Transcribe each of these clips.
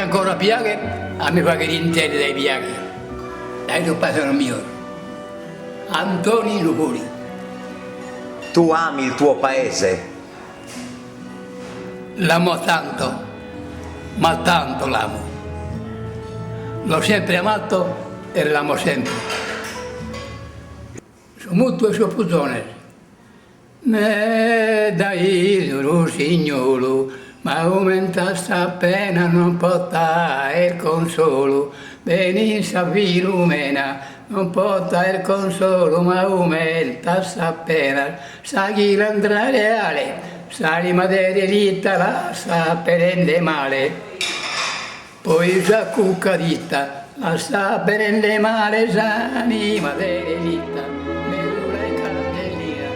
ancora piaghe, a me fa che l'interi dai piaghe. Dai tuo padre mio, Antonio Lupoli. Tu ami il tuo paese? L'amo tanto, ma tanto l'amo. L'ho sempre amato e l'amo sempre. Sono molto soputone. Me dai Signore, ma aumenta sta pena, non porta il consolo. Benissa Filumena, non porta il consolo, ma aumenta sta pena. Sa chi l'andrà reale. Salima dell'elita la sa prende male, poi sa cucca ditta, la sa prende male, salima dell'elita, medula e candellina,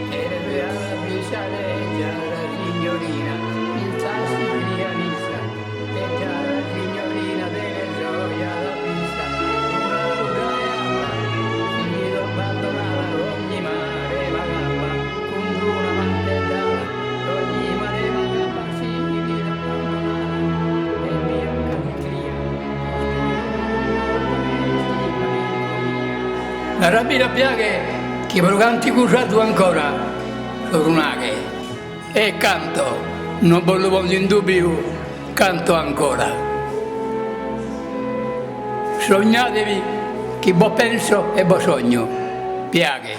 e le due alla pisaleggia la signorina, in tassi pianista, e già la signorina delle gioie alla pista, una ubriaca, finito abbandonata ogni mare vagava, con una mantellata. La rabbina piaghe che per canti cusato ancora tornare e canto, non voglio porre in dubbio, canto ancora. Sognatevi che bo penso e bo sogno, piaghe.